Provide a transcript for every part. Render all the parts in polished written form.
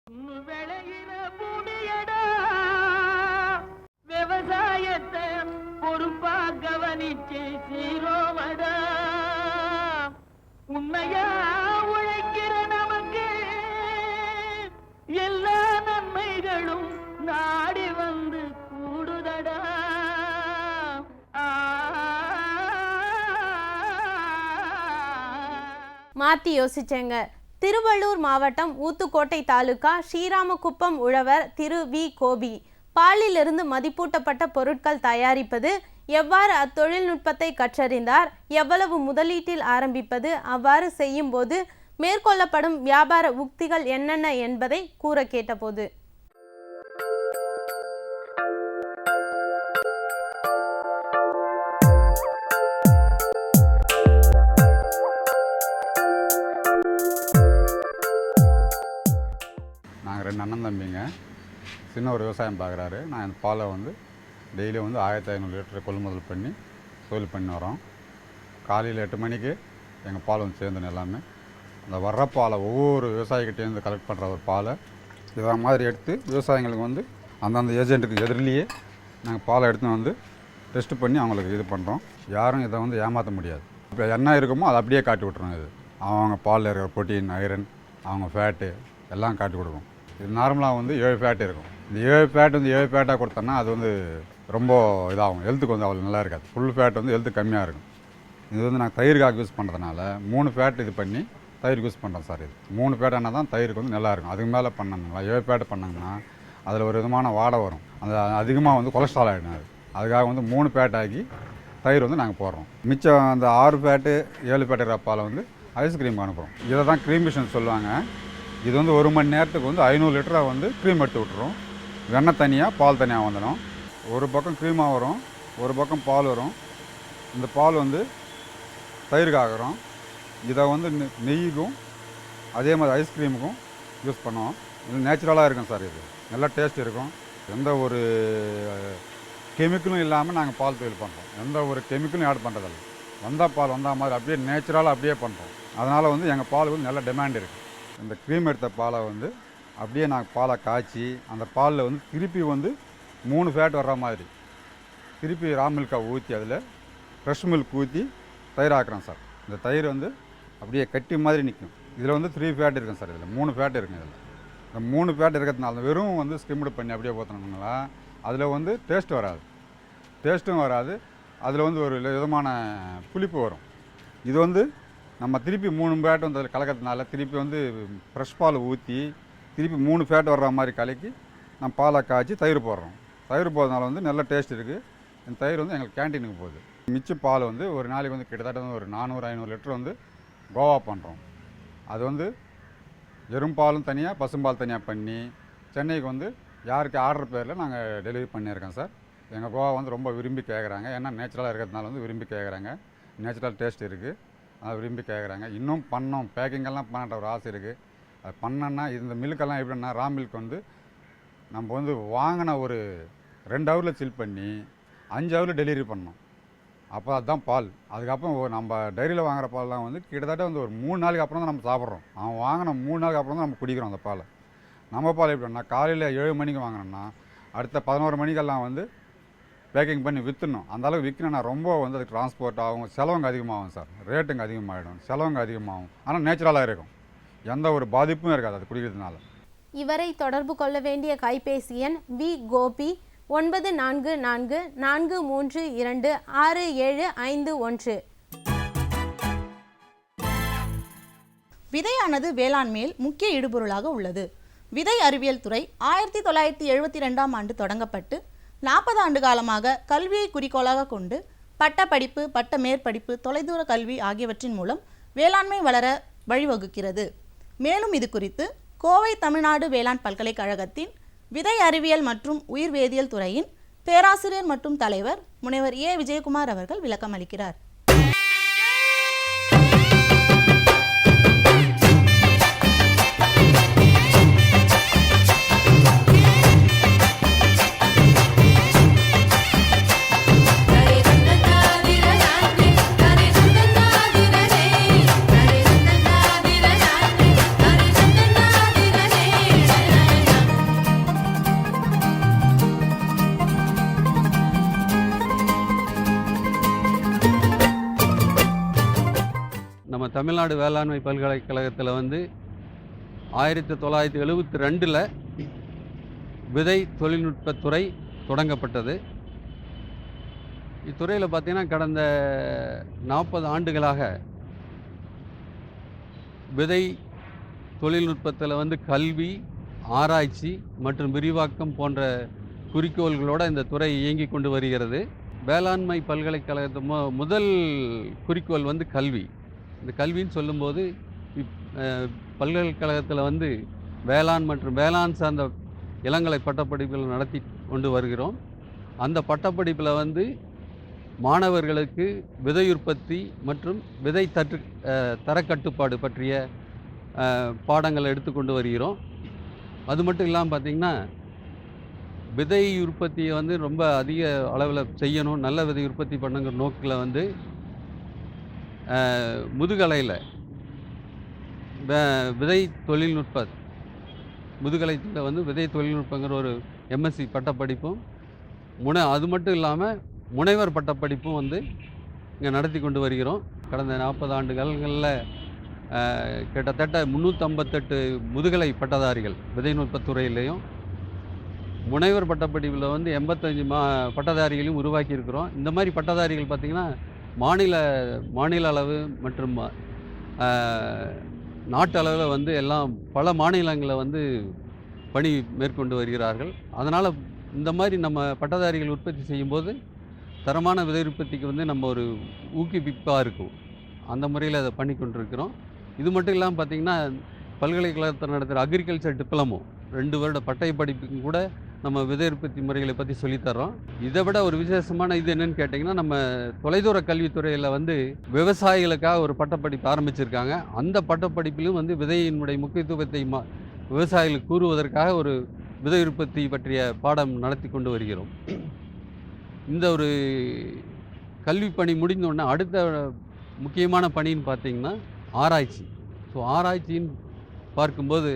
விளையிற பூமியடா விவசாயத்தை பொறுப்பா கவனிச்சு சீரோவடா உண்மையா உழைக்கிற நமக்கு எல்லா நன்மைகளும் நாடி வந்து கூடுதடா. மாத்தி யோசிச்சேங்க. திருவள்ளூர் மாவட்டம் ஊத்துக்கோட்டை தாலுகா ஸ்ரீராமகுப்பம் உழவர் திரு வி கோபி பாலிலிருந்து மதிப்பூட்டப்பட்ட பொருட்கள் தயாரிப்பது, எவ்வாறு அத்தொழில்நுட்பத்தை கற்றறிந்தார், எவ்வளவு முதலீட்டில் ஆரம்பிப்பது, அவ்வாறு செய்யும் போது மேற்கொள்ளப்படும் வியாபார உக்திகள் என்னென்ன என்பதை கூற கேட்டபோது, நாங்கள் 2 அண்ணன் தம்பிங்க. சின்ன ஒரு விவசாயம் பார்க்குறாரு. நான் இந்த பாலை டெய்லி 1500 லிட்டர் கொள்முதல் பண்ணி தொழில் பண்ணி வரோம். காலையில் 8 மணிக்கு எங்கள் பால் சேர்ந்துடும் எல்லாமே. அந்த வர்ற பாலை ஒவ்வொரு விவசாயிகிட்டேருந்து கலெக்ட் பண்ணுற ஒரு பாலை இதை மாதிரி எடுத்து விவசாயிங்களுக்கு அந்தந்த ஏஜென்ட்டுக்கு எதிரிலேயே நாங்கள் பாலை எடுத்துன்னு டெஸ்ட் பண்ணி அவங்களுக்கு இது பண்ணுறோம். யாரும் இதை ஏமாற்ற முடியாது. இப்போ என்ன இருக்குமோ அதை அப்படியே காட்டி விட்றோம். இது அவங்க பாலில் இருக்கிற புரோட்டீன், ஐரன், அவங்க ஃபேட்டு எல்லாம் காட்டி கொடுக்கும். இது நார்மலாக 7 ஃபேட் இருக்கும். இந்த 7 ஃபேட் 7 ஃபேட்டாக கொடுத்தோன்னா அது ரொம்ப இதாகும். ஹெல்த்துக்கு அவ்வளோ நல்லா இருக்காது. ஃபுல் ஃபேட் ஹெல்த்து கம்மியாக இருக்கும். இது நாங்கள் தயிருக்காக யூஸ் பண்ணுறதுனால 3 ஃபேட் இது பண்ணி தயிருக்கு யூஸ் பண்ணுறோம் சார். இது 3 ஃபேட் ஆனால் தான் தயிருக்கு நல்லா இருக்கும். அதுக்கு மேலே பண்ணாங்கன்னா 7 ஃபேட் பண்ணாங்கன்னா அதில் ஒரு விதமான வாடை வரும். அந்த அதிகமாக கொலஸ்ட்ரால் ஆகிடும். அதுக்காக 3 ஃபேட் ஆகி தயிர் நாங்கள் போடுறோம். மிச்சம் அந்த 6 ஃபேட்டு 7 ஃபேட் இருக்கிற பாலை ஐஸ்கிரீம் அனுப்புகிறோம். இதை தான் க்ரீம் மிஷின் சொல்லுவாங்க. இது 1 மணி நேரத்துக்கு 500 லிட்டராக க்ரீம் எடுத்து விட்டுரும். வெண்ணெய் தனியாக, பால் தனியாக வந்துடும். ஒரு பக்கம் க்ரீமாக வரும், ஒரு பக்கம் பால் வரும். இந்த பால் தயிருக்கு ஆகிறோம். இதை நெய்யுக்கும் அதே மாதிரி ஐஸ்கிரீமுக்கும் யூஸ் பண்ணுவோம். இது நேச்சுரலாக இருக்கும் சார். இது நல்லா டேஸ்ட் இருக்கும். எந்த ஒரு கெமிக்கலும் இல்லாமல் நாங்கள் பால் தொழில் பண்ணுறோம். எந்த ஒரு கெமிக்கலும் ஆட் பண்ணுறதில்ல. பால் வந்தால் மாதிரி அப்படியே நேச்சுரலாக அப்படியே பண்ணுறோம். அதனால் எங்கள் பால் நல்ல டிமாண்ட் இருக்குது. இந்த க்ரீம் எடுத்த பாலை அப்படியே நாங்கள் பாலை காய்ச்சி அந்த பாலில் திருப்பி 3 ஃபேட் வர்ற மாதிரி திருப்பி ரா மில்காக ஊற்றி அதில் ஃப்ரெஷ் மில்க் ஊற்றி தயிர் ஆக்குறோம் சார். இந்த தயிர் அப்படியே கட்டி மாதிரி நிற்கும். இதில் 3 ஃபேட் இருக்கும் சார். இதில் 3 ஃபேட் இருக்குங்க. இதில் இந்த 3 ஃபேட் இருக்கிறதுனால வெறும் ஸ்கிம்டு பண்ணி அப்படியே ஊற்றினோம்னா அதில் டேஸ்ட் வராது. டேஸ்ட்டும் வராது. அதில் ஒரு விதமான புளிப்பு வரும். இது நம்ம திருப்பி 3 ஃபேட் அதில் கலக்கிறதுனால திருப்பி ஃப்ரெஷ் பால் ஊற்றி திருப்பி 3 ஃபேட் வர்ற மாதிரி கலக்கி நம்ம பாலை காய்ச்சி தயிர் போடுறோம். தயிர் போடுறதுனால நல்ல டேஸ்ட் இருக்குது. இந்த தயிர் எங்களுக்கு கேன்டீனுக்கு போகுது. மிச்ச பால் ஒரு நாளைக்கு கிட்டத்தட்ட ஒரு 400-500 லிட்டர் கோவா பண்ணுறோம். அது எறும்பாலும் தனியாக, பசும்பால் தனியாக பண்ணி சென்னைக்கு யாருக்கு ஆர்டர் பேரில் நாங்கள் டெலிவரி பண்ணியிருக்கோம் சார். எங்கள் கோவா ரொம்ப விரும்பி கேட்குறாங்க. ஏன்னா நேச்சுரலாக இருக்கிறதுனால விரும்பி கேட்குறாங்க. நேச்சுரல் டேஸ்ட் இருக்குது, அதை விரும்பி கேட்குறாங்க. இன்னும் பண்ணோம், பேக்கிங்கெல்லாம் பண்ணுற ஒரு ஆசை இருக்குது. அது பண்ணோன்னா இந்த மில்கெல்லாம் எப்படின்னா ரா மில்க் நம்ம வாங்கின ஒரு 2 ஹவரில் சில் பண்ணி 5 ஹவரில் டெலிவரி பண்ணோம். அப்போ அதுதான் பால். அதுக்கப்புறம் நம்ம டைரியில் வாங்குகிற பால்லாம் கிட்டத்தட்ட ஒரு 3 நாளைக்கு அப்புறம் தான் நம்ம சாப்பிட்றோம். அவன் வாங்கின 3 நாளைக்கு அப்புறம் தான் நம்ம குடிக்கிறோம் அந்த பாலை. நம்ம பால் எப்படின்னா காலையில் 7 மணிக்கு வாங்கினோம்னா அடுத்த 11 மணிக்கெல்லாம் பேக்கிங் பண்ணி விற்றுணும். அந்தளவுக்கு விற்கணும்னா ரொம்ப அதுக்கு டிரான்ஸ்போர்ட் ஆகும், செலவுங்க அதிகமாகும் சார். ரேட்டுங்க அதிகமாகிடும், செலவுங்க அதிகமாகும். ஆனால் நேச்சுரலாக இருக்கும். எந்த ஒரு பாதிப்பும் இருக்காது அது குடிக்கிறதுனால. இவரை தொடர்பு கொள்ள வேண்டிய கைபேசி எண் வி கோபி 9444326751. விதையானது வேளாண்மையில் முக்கிய இடுபொருளாக உள்ளது. விதை அறிவியல் துறை 1972ஆம் ஆண்டு தொடங்கப்பட்டு 40 ஆண்டு காலமாக கல்வியை குறிக்கோளாக கொண்டு பட்ட படிப்பு, பட்ட மேற்படிப்பு, தொலைதூர கல்வி ஆகியவற்றின் மூலம் வேளாண்மை வளர வழிவகுக்கிறது. மேலும் இது குறித்து கோவை தமிழ்நாடு வேளாண் பல்கலைக்கழகத்தின் விதை அறிவியல் மற்றும் உயிர் வேதியியல் துறையின் பேராசிரியர் மற்றும் தலைவர் முனைவர் ஏ விஜயகுமார் அவர்கள் விளக்கம் அளிக்கிறார். தமிழ்நாடு வேளாண்மை பல்கலைக்கழகத்தில் வந்து 1972 விதை தொழில்நுட்பத்துறை தொடங்கப்பட்டது. இத்துறையில் பார்த்திங்கன்னா கடந்த 40 ஆண்டுகளாக விதை தொழில்நுட்பத்தில் வந்து கல்வி, ஆராய்ச்சி மற்றும் விரிவாக்கம் போன்ற குறிக்கோள்களோடு இந்த துறை இயங்கி கொண்டு வருகிறது. வேளாண்மை பல்கலைக்கழகத்து முதல் குறிக்கோள் வந்து கல்வி. இந்த கல்வின்னு சொல்லும்போது பல்கலைக்கழகத்தில் வந்து வேளாண் மற்றும் வேளாண் சார்ந்த இளங்கலை பட்டப்படிப்புகள் நடத்தி கொண்டு வருகிறோம். அந்த பட்டப்படிப்பில் வந்து மாணவர்களுக்கு விதை உற்பத்தி மற்றும் விதை தரக்கட்டுப்பாடு பற்றிய பாடங்களை எடுத்துக்கொண்டு வருகிறோம். அது மட்டும் இல்லாமல் பார்த்திங்கன்னா விதை உற்பத்தியை வந்து ரொம்ப அதிக அளவில் செய்யணும், நல்ல விதை உற்பத்தி பண்ணுங்கிற நோக்கில் வந்து முதுகலையில் விதை தொழில்நுட்ப முதுகலைத்தில் வந்து விதை தொழில்நுட்பங்கிற ஒரு எம்எஸ்சி பட்டப்படிப்பும் அது மட்டும் இல்லாமல் முனைவர் பட்டப்படிப்பும் வந்து இங்கே நடத்தி கொண்டு வருகிறோம். கடந்த 40 ஆண்டுகளில் கிட்டத்தட்ட 358 முதுகலை பட்டதாரிகள் விதைநுட்பத்துறையிலையும் முனைவர் பட்டப்படிப்பில் வந்து 85 பட்டதாரிகளையும் உருவாக்கியிருக்கிறோம். இந்த மாதிரி பட்டதாரிகள் பார்த்திங்கன்னா மாநில அளவு மற்றும் நாட்டு அளவில் வந்து எல்லாம் பல மாநிலங்களில் வந்து பணி மேற்கொண்டு வருகிறார்கள். அதனால் இந்த மாதிரி நம்ம பட்டதாரிகள் உற்பத்தி செய்யும்போது தரமான விதை உற்பத்திக்கு வந்து நம்ம ஒரு ஊக்குவிப்பாக இருக்கும். அந்த முறையில் அதை பண்ணி கொண்டிருக்கிறோம். இது மட்டும் இல்லாமல் பார்த்திங்கன்னா பல்கலைக்கழகத்தில் நடத்துகிற அக்ரிகல்ச்சர் டிப்ளமோ 2 வருட பட்டய படிப்புக்கு கூட நம்ம விதை உற்பத்தி முறைகளை பற்றி சொல்லித்தரோம். இதை விட ஒரு விசேஷமான இது என்னென்னு கேட்டிங்கன்னா, நம்ம தொலைதூர கல்வித்துறையில் வந்து விவசாயிகளுக்காக ஒரு பட்டப்படிப்பு ஆரம்பிச்சிருக்காங்க. அந்த பட்டப்படிப்பிலும் வந்து விதையினுடைய முக்கியத்துவத்தை விவசாயிகளுக்கு கூறுவதற்காக ஒரு விதை உற்பத்தி பற்றிய பாடம் நடத்தி கொண்டு வருகிறோம். இந்த ஒரு கல்வி பணி முடிந்தோடனே அடுத்த முக்கியமான பணின்னு பார்த்திங்கன்னா ஆராய்ச்சி. ஸோ ஆராய்ச்சின்னு பார்க்கும்போது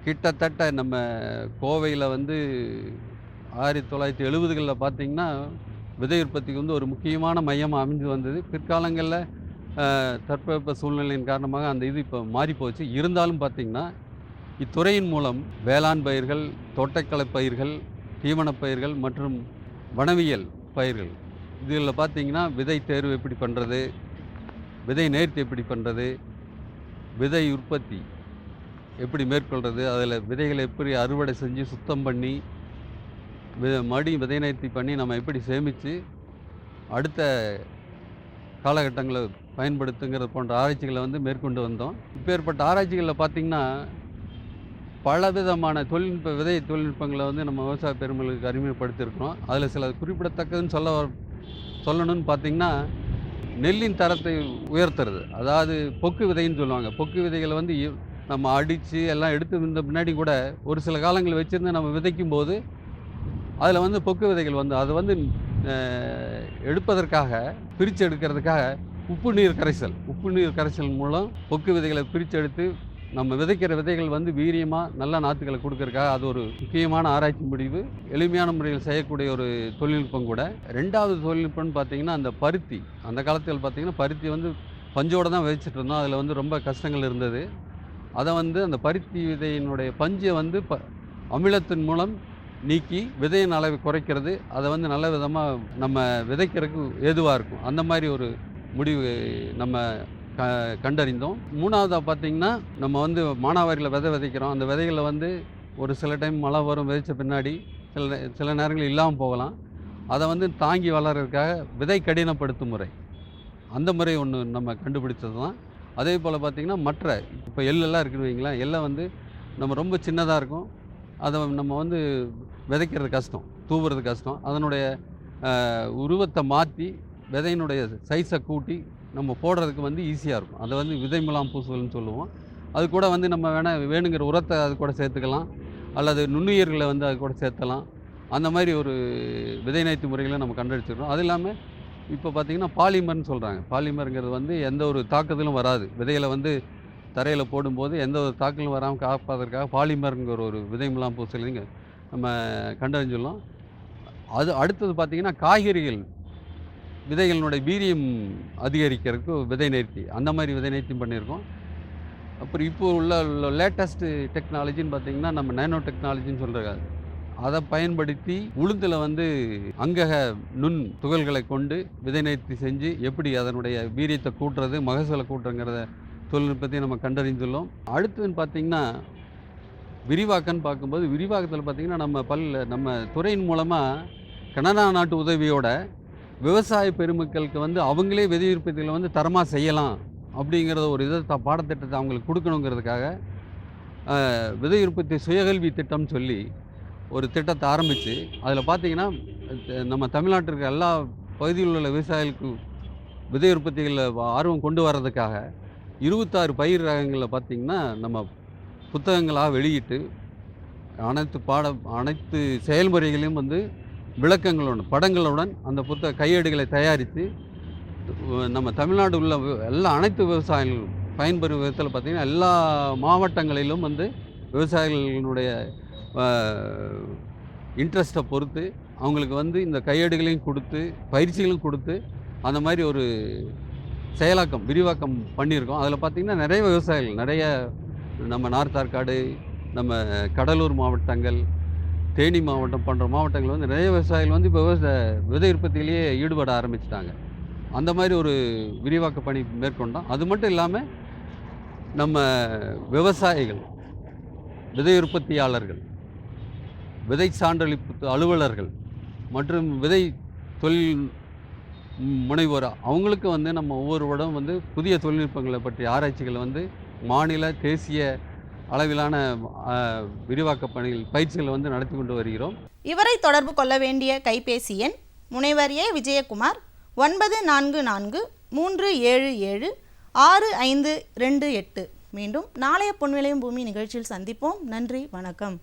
கிட்டத்தட்ட நம்ம கோவையில் வந்து 1970களில் பார்த்திங்கன்னா விதை உற்பத்திக்கு வந்து ஒரு முக்கியமான மையமாக அமைஞ்சு வந்தது. பிற்காலங்களில் தட்பவெப்ப சூழ்நிலையின் காரணமாக அந்த இது இப்போ மாறிப்போச்சு. இருந்தாலும் பார்த்திங்கன்னா இத்துறையின் மூலம் வேளாண் பயிர்கள், தோட்டக்கலை பயிர்கள், தீவனப் பயிர்கள் மற்றும் வனவியல் பயிர்கள் இதில் பார்த்திங்கன்னா விதை தேர்வு எப்படி பண்ணுறது, விதை நேர்த்தி எப்படி பண்ணுறது, விதை உற்பத்தி எப்படி மேற்கொள்கிறது, அதில் விதைகளை எப்படி அறுவடை செஞ்சு சுத்தம் பண்ணி விதை நேர்த்தி பண்ணி நம்ம எப்படி சேமித்து அடுத்த காலகட்டங்களில் பயன்படுத்துங்கிறது போன்ற ஆராய்ச்சிகளை வந்து மேற்கொண்டு வந்தோம். இப்பேற்பட்ட ஆராய்ச்சிகளில் பார்த்திங்கன்னா பலவிதமான விதை தொழில்நுட்பங்களை வந்து நம்ம விவசாய பெருமளுக்கு அறிமுகப்படுத்தியிருக்கிறோம். அதில் சில குறிப்பிடத்தக்கதுன்னு சொல்லணும்னு பார்த்திங்கன்னா நெல்லின் தரத்தை உயர்த்துறது, அதாவது பொக்கு விதைன்னு சொல்லுவாங்க. பொக்கு விதைகளை வந்து நம்ம அடித்து எல்லாம் எடுத்து வந்த பின்னாடி கூட ஒரு சில காலங்கள் வச்சுருந்து நம்ம விதைக்கும் போது அதில் வந்து பொக்கு விதைகள் வந்து அதை வந்து எடுப்பதற்காக பிரித்து எடுக்கிறதுக்காக உப்பு நீர் கரைசல் மூலம் பொக்கு விதைகளை பிரித்து எடுத்து நம்ம விதைக்கிற விதைகள் வந்து வீரியமாக நல்ல நாற்றுகளை கொடுக்கறதுக்காக அது ஒரு முக்கியமான ஆராய்ச்சி முடிவு. எளிமையான முறையில் செய்யக்கூடிய ஒரு தொழில்நுட்பம் கூட. 2வது தொழில்நுட்பம்னு பார்த்திங்கன்னா அந்த பருத்தி. அந்த காலத்தில் பார்த்திங்கன்னா பருத்தி வந்து பஞ்சோடு தான் விதைச்சிட்டு இருந்தோம். அதில் வந்து ரொம்ப கஷ்டங்கள் இருந்தது. அதை வந்து அந்த பருத்தி விதையினுடைய பஞ்சை வந்து அமிலத்தின் மூலம் நீக்கி விதையின் அளவை குறைக்கிறது, அதை வந்து நல்ல விதமாக நம்ம விதைக்கிறதுக்கு ஏதுவாக இருக்கும். அந்த மாதிரி ஒரு முடிவு நம்ம கண்டறிந்தோம். 3வதாக பார்த்திங்கன்னா நம்ம வந்து மானாவாரியில் விதைக்கிறோம். அந்த விதைகளை வந்து ஒரு சில டைம் மழை வரும், விதைச்ச பின்னாடி சில நேரங்களில் இல்லாமல் போகலாம். அதை வந்து தாங்கி வளர்கிறதுக்காக விதை கடினப்படுத்தும் முறை, அந்த முறை ஒன்று நம்ம கண்டுபிடிச்சது தான். அதே போல் பார்த்திங்கன்னா மற்ற இப்போ எள்ளெல்லாம் இருக்குன்னு வைங்களேன், எள்ளை வந்து நம்ம ரொம்ப சின்னதாக இருக்கும், அதை நம்ம வந்து விதைக்கிறது கஷ்டம், தூவுறது கஷ்டம். அதனுடைய உருவத்தை மாற்றி விதையினுடைய சைஸை கூட்டி நம்ம போடுறதுக்கு வந்து ஈஸியாக இருக்கும். அதை வந்து விதை முலாம் பூசுதல்னு சொல்லுவோம். அது கூட வந்து நம்ம வேணுங்கிற உரத்தை அது கூட சேர்த்துக்கலாம், அல்லது நுண்ணுயிர்களை வந்து அது கூட சேர்த்தலாம். அந்த மாதிரி ஒரு விதை நேர்த்தி முறைகளை நம்ம கண்டுபிடிச்சிருக்கோம். அது இல்லாமல் இப்போ பார்த்திங்கன்னா பாலிமர்னு சொல்கிறாங்க. பாலிமருங்கிறது வந்து எந்த ஒரு தாக்குதலும் வராது. விதைகளை வந்து தரையில் போடும்போது எந்த ஒரு தாக்குதலும் வராமல் காப்பதற்காக பாலிமருங்கிற ஒரு விதை முலாம் பூசலைங்க நம்ம கண்டறிஞ்சிடலாம். அது அடுத்தது பார்த்திங்கன்னா காய்கறிகள் விதைகளினுடைய வீரியம் அதிகரிக்கிறதுக்கு விதை நேர்த்தி, அந்த மாதிரி விதை நேர்த்தியும் பண்ணியிருக்கோம். அப்புறம் இப்போ உள்ள லேட்டஸ்ட்டு டெக்னாலஜின்னு பார்த்திங்கன்னா நம்ம நேனோ டெக்னாலஜின்னு சொல்கிறாங்க. அதை பயன்படுத்தி உளுந்தில் வந்து அங்கக நுண் துகள்களை கொண்டு விதை நேர்த்தி செஞ்சு எப்படி அதனுடைய வீரியத்தை கூட்டுறது, மகசூலை கூட்டுறங்கிறத தொழில்நுட்பத்தையும் நம்ம கண்டறிந்துள்ளோம். அடுத்ததுன்னு பார்த்திங்கன்னா விரிவாக்கம்னு பார்க்கும்போது, விரிவாக்கத்தில் பார்த்திங்கன்னா நம்ம துறையின் மூலமாக கனடா நாட்டு உதவியோட விவசாய பெருமக்களுக்கு வந்து அவங்களே விதை உற்பத்திகளை வந்து தரமாக செய்யலாம் அப்படிங்கிறத ஒரு பாடத்திட்டத்தை அவங்களுக்கு கொடுக்கணுங்கிறதுக்காக விதை உற்பத்தி சுயகல்வி திட்டம்னு சொல்லி ஒரு திட்டத்தை ஆரம்பித்து, அதில் பார்த்திங்கன்னா நம்ம தமிழ்நாட்டில் இருக்க எல்லா பகுதியில் உள்ள விவசாயிகளுக்கு விதை உற்பத்திகளில் ஆர்வம் கொண்டு வர்றதுக்காக 26 பயிர் ரகங்களில் பார்த்திங்கன்னா நம்ம புத்தகங்களாக வெளியிட்டு அனைத்து செயல்முறைகளையும் வந்து விளக்கங்களுடன் படங்களுடன் அந்த கையேடுகளை தயாரித்து நம்ம தமிழ்நாடு உள்ள அனைத்து விவசாயிகளும் பயன்பெறும் விதத்தில் பார்த்திங்கன்னா எல்லா மாவட்டங்களிலும் வந்து விவசாயிகளுடைய இன்ட்ரெஸ்ட்டை பொறுத்து அவங்களுக்கு வந்து இந்த கையேடுகளையும் கொடுத்து பயிற்சிகளும் கொடுத்து அந்த மாதிரி ஒரு செயலாக்கம் விரிவாக்கம் பண்ணியிருக்கோம். அதில் பார்த்திங்கன்னா நிறைய விவசாயிகள், நிறைய நம்ம நார்த் ஆற்காடு, நம்ம கடலூர் மாவட்டங்கள், தேனி மாவட்டம் போன்ற மாவட்டங்கள் வந்து நிறைய விவசாயிகள் வந்து இப்போ விதை உற்பத்தியிலேயே ஈடுபட ஆரம்பிச்சிட்டாங்க. அந்த மாதிரி ஒரு விரிவாக்க பணி மேற்கொண்டோம். அது மட்டும் இல்லாமல் நம்ம விவசாயிகள், விதை உற்பத்தியாளர்கள், விதை சான்றளிப்பு அலுவலர்கள் மற்றும் விதை தொழில் முனைவோர் அவங்களுக்கு வந்து நம்ம ஒவ்வொரு வருடம் வந்து புதிய தொழில்நுட்பங்களை பற்றிய ஆராய்ச்சிகளை வந்து மாநில தேசிய அளவிலான விரிவாக்க பணிகள் பயிற்சிகளை வந்து நடத்தி கொண்டு வருகிறோம். இவரை தொடர்பு கொள்ள வேண்டிய கைபேசி எண் முனைவர் ஏ. விஜயகுமார் 9443776528. மீண்டும் நாளைய பொன்விளையும் பூமி நிகழ்ச்சியில் சந்திப்போம். நன்றி, வணக்கம்.